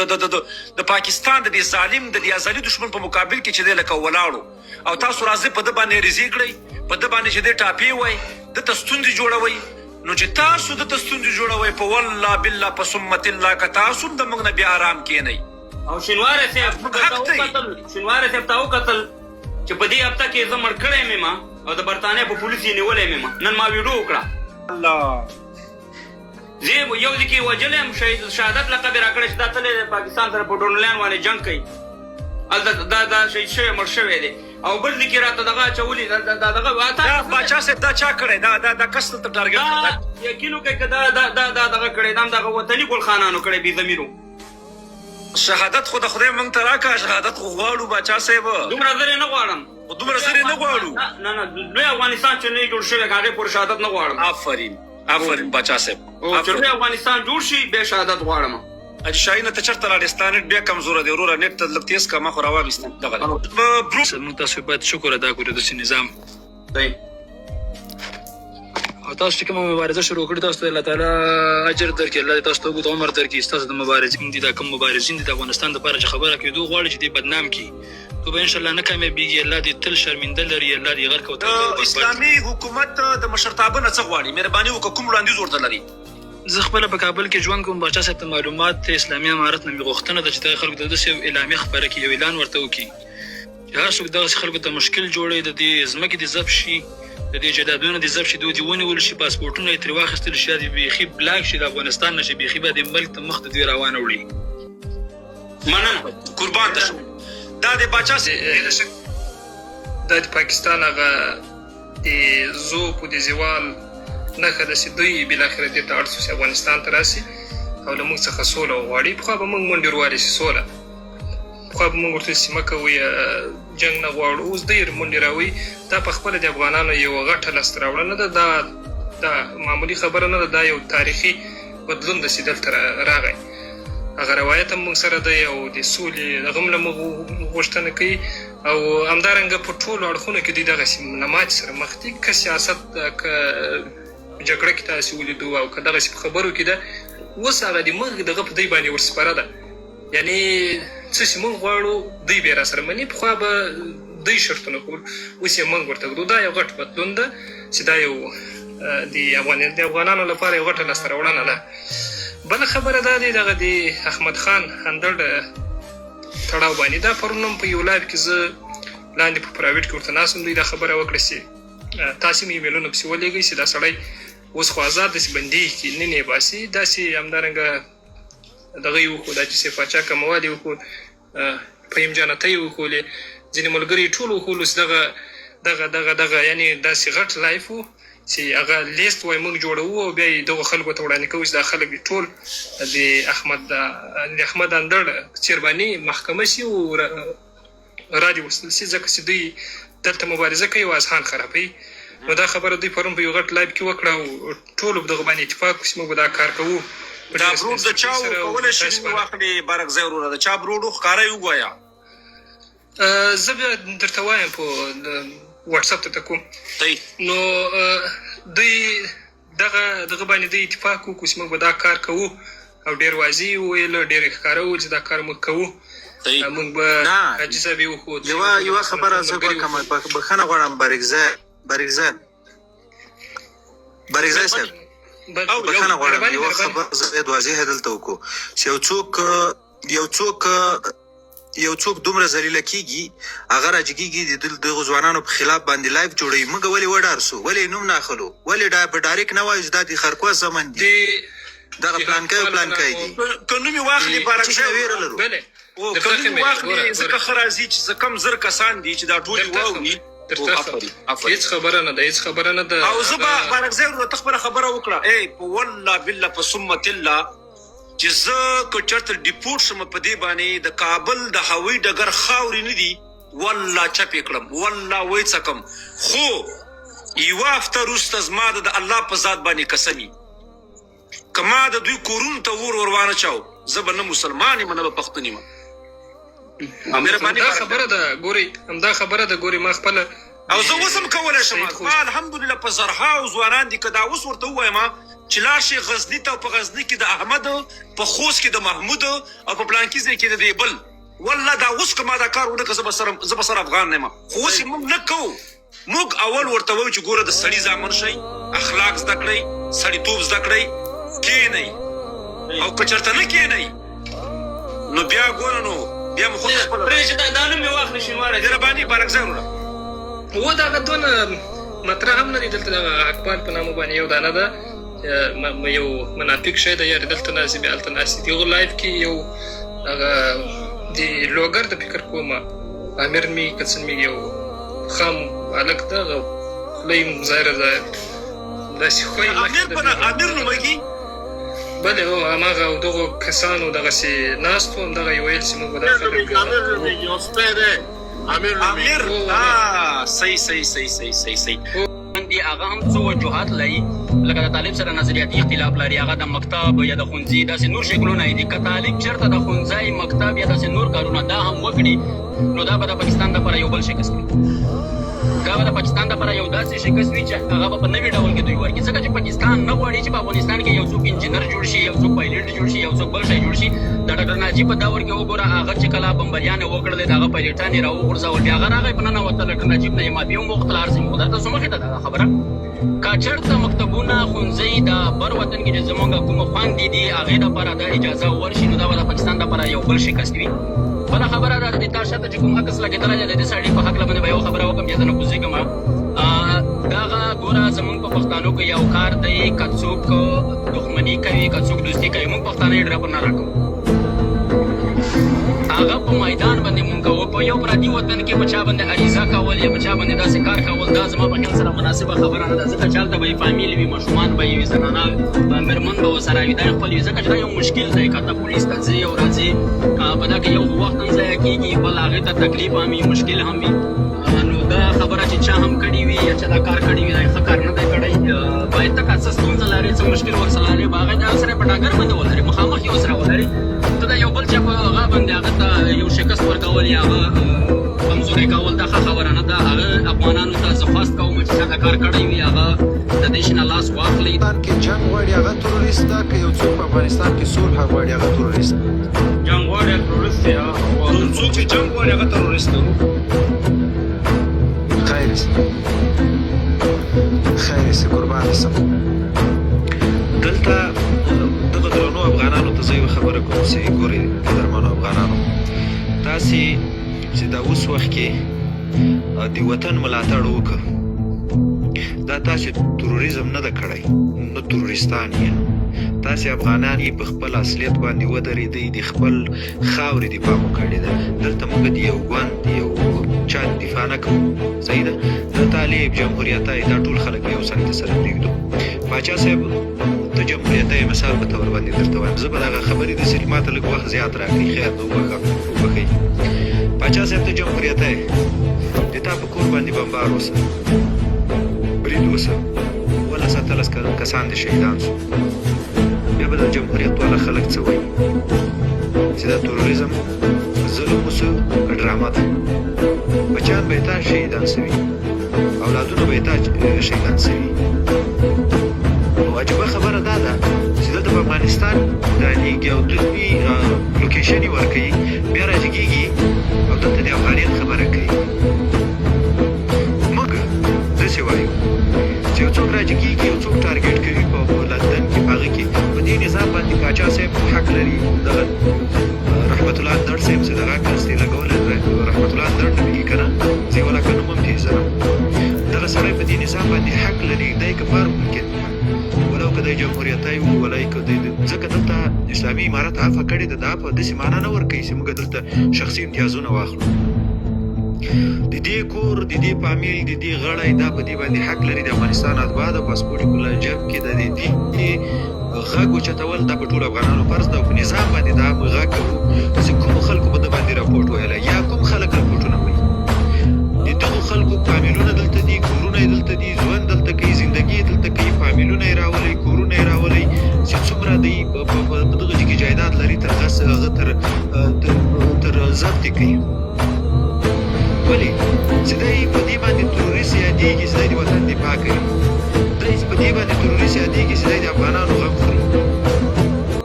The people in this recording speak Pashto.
د پاکستان د دې ظالم د دې ازلي دشمن په مقابل کې چې دی لکه ولاړو او تاسو راځئ په ده باندې ریزې کړئ په ده باندې چې دی ټاپې وای دته ستونزې جوړوئ نو چې تاسو دته ستونزې جوړوئ په والله بالله په سمت الله که تاسو هم د موږ نه بیا آرام کښېنئ او شینواری صاحب ته وکتل چې په دې هفته کې زه مړ کړی مې ما او د برطانیې په پولیس یې نیولی مې ما نن ما ویډیو وکړه الله زه یو ځای کې وژلی یم شهادت لقب یې راکړی چې دا تللی دی پاکستان سره په ډونلینډ باندې جنګ کوي هلته دا شهید شوی مړ شوی دی او بل ځای کې راته دغه اچولي دغه باچا صاحب دا چا کړی دا کس ته ټارګټ یقین وکړئ که دا دغه کړی دا هم دغه وطني ګل خانانو کړی بې ضمیرو شهادت خو د خدای موږ ته راکړه شهادت خو غواړو باچا صاحب دومره زر یې نه غواړم دومره زر یې نه غواړو نه لوی افغانستان چې نه جوړ شوی هغې پورې شهادت نه غواړم آفرین باچا صاحب چې لوی افغانستان جوړ شي بیا شهادت غواړم حاجي شاهین ته چېرته لاړې ستا نېټ بیا کمزوره دی وروره نېټ ته لږ تېز کړه ما خو راواخېسته دغه موږ تاسو باید شکر ادا کړو د داسې نظام او تاسو چې کومه مبارزه شروع کړې تاسو ته الله تعالی اجر درکړي الله دې تاسو ته اوږد عمر درکړي ستاسو د مبارزین دي دا کوم مبارزین دي د افغانستان دپاره چې خبره کوي دوی غواړي چې دې بدنام کړي تو به انشاءالله نه کامیابېږي الله دې تل شرمنده لري الله دې غرق او اسلامي حکومت د مشرتابه نه څه غواړي مهرباني وکړه کوم وړاندیز ورته لري زه خپله په کابل کې ژوند کوم باچا صاحب ته معلومات اسلامي امارت نه مې غوښتنه ده چې دغه خلکو ته داسې یو اعلامیه خپره کړي یو اعلان ورته وکړي چې هر څوک دغسې خلکو ته مشکل جوړوي د دې ځمکې دې ضبط شي د دې جایدادونه دې ضبط شي دوی دې ونیول شي پاسپورټونه یې ترې واخیستل شي یا دې بیخي بلاک شي د افغانستان نه شي بیخي به دې ملک ته مخ ته دوی روانه وړي مننه قربان ته شم دا د باچا دا د پاکستان هغه د ذوق او د زوال نښه ده چې دوی بالاخره دې ته اړ شو چې افغانستان ته راسي او له موږ څخه سوله وغواړي پخوا به موږ منډې وروالی شي سوله پخوا به موږ ورته چې مه کوئ جنګ نه غواړو اوس دوی منډې راوي دا په خپله د افغانانو یوه غټه لاسته راوړنه ده دا معمولي خبره نه ده دا یو تاریخي بدلون ده چې دلته راغی هغه روایت هم موږ سره دی او د سولې هغه هم له موږ غوښتنه کوي او همدارنګه په ټولو اړخونو کې دوی دغسې له ماتې سره مخ دي که سیاست که جګړه کې تاسې ولیدو او که دغسې په خبرو کې ده اوس هغه د موږ دغه په دوی باندې ورسپاره ده یعنې څه چې موږ غواړو دوی بیا راسره مني پخوا به دوی شرطونه کول اوس یې موږ ورته ږدو دا یو غټ بدلون ده چې دا یو د افغانانو لپاره یو غټه لاسته راوړنه ده بله خبره دا دی دغه د احمد خان اندړ تړاو باندې دا پرون هم په یو لایف کې زه لاندې په پرایویټ کې ورته ناست وم دوی دا خبره وکړه چې تاسې مې ایمیلونه پسې ولېږئ چې دا سړی اوس خو آزاد داسې بندي کړي نن یې باسي داسې همدارنګه دغه یې وښود دا چې سیف پاچا کموال یې وښود فهیم جانته یې وښولې ځینې ملګري ټول وښولو چې دغه یعنې داسې غټ لایف و چې هغه لیست وایي موږ جوړوو او بیا یې دغو خلکو ته وړاندې کوو چې دا خلک دې ټول د احمد اندړ چیرباني محکمه شي او رادې وستل شي ځکه چې دوی دلته مبارزه کوي او اذهان خرابوي نو دا خبره دوی پرون په یو غټ لایف کې وکړه او ټولو په دغه باندې اتفاق وکړو چې موږ به دا کار کوو دا برود د چا و کولی شي واخلي بارکزی وروره د چا برود و ښکاره یې وګویه زه بیا درته وایم په واټساپ ته کوم نو دوی دغه باندې دوی اتفاق وکړو چې موږ به دا کار کوو او ډېر واضح یې وویل ډېر یې ښکاره وویل چې دا کار موږ کوو موږ به حاجي صاحب یې وښود یوه خبره زه وکړم بخښنه غواړم بارکزی صاحب بخښنه غواړم یوه خبره زه باید واضحه دلته وکړو چې یو څوک دومره ذلیله کېږي هغه راجګېږي د دغو ځوانانو په خلاف باندې لایف جوړوي موږ ولې وډار سو ولې نوم نه اخلو ولې په ډایرکټ نه وایو چې دا د خرکوه زمن دي دغه پلانکۍ دي که نوم یې واخلي بارکزی ویره لرو که نوم یې واخلي ځکه ښه راځي چې ځه کم زر کسان دي چې دا ټول یې واوري هیڅ خبره نه ده او زه به بارکزی ورته ته خپله خبره وکړه په والله بالله په سمت الله چې زه که چېرته ډیپورټ شم په دې باندې د کابل د هوایي ډګر خاورې نه دي والله چپ یې کړم والله ویڅکم خو یوه هفته وروسته زما د الله په ذات باندې قسمي که ما د دوی کورونو ته ور وانه چاو زه به نه مسلمان یم نه به پښتون یم همدا خبره ده ګورې ما خپله او زه اوس هم کولی شم ما الحمدلله په زرهاو ځوانان دي که دا اوس ورته ووایم چې لاړ شي غزني ته او په غزني کې د احمد، په خوست کې د محمود او په پلانکي ځای کې د دې بل. والله دا اوس که ما دا کار ونه کړه زه به سره افغان نه یم. خو اوس یې موږ نه کوو. موږ اول ورته وایو چې ګوره د سړي زامن شئ، اخلاق زده کړئ، سړیتوب زده کړئ، کښېنئ. او که چېرته نه کښېنئ نو بیا ګوره نو بیا مو خود خپله پرېږده چې دا نوم مې واخلې شینواری دې رباني بارکزی وروڼه و دغه دونه مطرح هم نه دی دلته دغه حقپال په نامه باندې یو دانه ده یو منافق شی ده یارې دلته ناستې بیا هلته ناستې دغه لایف کې یو هغه د لوګر د فکر کومه امیر مې که څه مې یو خام هلک ده هغه خوله یې ظاهره داسې ښوی امیر نومېږي. بله هو هماغه او دغو کسانو دغسې ناست وو همدغه یې ویل چې موږ به دا خلک امیر صحیح دی هغه هم څه وجوهات لري لکه د طالب سره نظریاتي اختلاف لري، هغه د مکتب یا د ښوونځي داسې نور شکلونه دي. که طالب چېرته د ښوونځی مکتب یا داسې نور کارونه دا هم وکړي نو دا به د پاکستان دپاره یو بل شکست وي. دا به د پاکستان دپاره یو داسې شکست وي چې هغه به په نوي ډول کې دوی ورکړي، ځکه چې پاکستان نه غواړي چې په افغانستان کې یو څوک انجینر جوړ شي، یو څوک پایلټ جوړ شي، یو څوک بل شی جوړ شي. د ډاکټر ناجیب په دور کې وګوره هغه چې کله بمبریان یې وکړلې د هغه پایلټان یې راوغورځول، بیا هغه راغی په ننوته ډاکټر ناجیب نه یې معافي هم وغوښتله. هر څه مې خو درته څه مخې ته ده دا خبره. که چېرته مکتبونه ښوونځي د بر وطن کې چې زموږ کومه خویندې دي هغې دپاره دا اجازه ورشي نو دا به د پاکستان دپاره یو بل شکست وي. بله خبره دا د تا شاته چې کوم عکس لګېدلی دی د دې سړي په هکله باندې به یو خبره وکړم چې زه نه کوزېږم. دغه ګوره زموږ په پښتانو کې یو کار دی، که څوک دښمني کوي که څوک دوستي کوي موږ پښتانه یې ډربه نه راکوو. هغه په میدان باندې مونږ کوو، په یو پردي وطن کې په چا باندې عریضه کول یا په چا باندې داسې کار کول دا زما په خیال سره مناسبه خبره نه ده، ځکه چې هلته به یې فامیل وي، ماشومان به یې وي، زنانه مېرمن به ورسره وي، دا یې خپل وي. ځکه چې دا یو مشکل دی، که ته پولیس ته ځې او راځې په دا کې یو وخت هم ضایع کېږي، بل هغې ته تکلیف هم وي، مشکل هم وي. نو دا خبره چې چا هم کړې وي یا چې دا کار کړی وي دا یې ښه کار نه دی کړی. باید ته که څه ستونزه لرې څه مشکل ورسره لرې به هغې د سره په ډاګر باندې ولرې، مخامخ یې ورسره ولرې. ته د یو بل چا په هغه باندې هغه ته یو شکست ورکول یا هغه کمزوري کول دا ښه خبره نه ده. هغه افغانانو ته زه خواست کوم چې چا دا کار کړی وي هغه د دې شي نه لاس واخلي. افغانستان کې جنګ غواړي هغه تروریست ده، که یو څوک په افغانستان کې صلح غواړي هغه تروریست ده. جنګ غواړي تروریست دی، څوک چې جنګ غواړي هغه تروریست ده. خیر سي قربان سم. دلته دغه درنو افغانانو ته زه یوه خبره کوم چې ګورئ قدرمنو افغانانو، تاسې چې دا اوس وخت کې د وطن ملاتړ وکړه دا تاسې تروریزم نه ده کړی، نه تروریستان یې، تاسې افغانان یې په خپل اصلیت باندې ودرېدئ، د خپل خاورې دفاع مو کړې ده. دلته موږ د یو ګوند د یو چا دفاع نه کوو، صحیح ده. د طالب جمهوریتای دا ټول خلک به یو څنګ سره پرېږدو. پاچا صاحب د جمهوریتای مثال په طور باندې درته وایم، زه به دغه خبرې دسې ما ته لږ وخت زیات راکړي، خیر نو وبښئ. پاچا صاحب ته جمهوریتای د تا په کور باندې بمبار وسه، برید وسه، 17 کسان د شهیدان شو، بیا به د جمهوریت والا خلک څه وایي چې دا تروریزم ظلم اوسه ډرامه ده. بچیان به یې تا شهیدان سوي، اولادونه به یې تا شهیدان سوي. نو عجیبه خبره دا ده چې دلته په افغانستان دا لیږي او دوی لوکیشن یې ورکوي، بیا راجګېږي او دلته د افغانیت خبره کوي. موږ داسې وایو چې یو څوک راجګېږي، یو څوک ټارګېټ کوي په لندن کې، په هغه کې په دې نظام باندې پاچا صاحب حق لري. دغه رحمت الله اندړ صاحب چې دغه عکس دی لګولی، رحمت الله اندړ نومېږي که نه، زه یې ولاکه نوم هم تېزوم. دغه سړی په دې نظام باندې حق لري، دی که فار ممکن ولو که دی جمهوریتای وو، ولای که دی، ځکه دلته اسلامي امارت عفه کړې ده. دا په داسې معنا نه ورکوي چې موږ دلته شخصي امتیازونه واخلو. د دې کور، د دې فامیل، د دې غړی دا په دې باندې حق لري د افغانستان اتباع د پاسپورټ ګله جب کې د دې غږ اوچتول دا په ټولو افغانانو فرض ده. او په نظام باندې دا غږ کوو چې کومو خلکو به د باندې راپورټ ویلی یا کوم خلک راپورټونه وایي. د دغو خلکو فامیلونه دلته دي، کورونه یې دلته دي، ژوند دلته کوي، زندګي یې دلته کوي، فامیلونه یې راولئ، کورونه یې راولئ، چې څومره دی په دغه کې جایداد لري تر هغه تر ضبط یې کوي. ولې چې دی په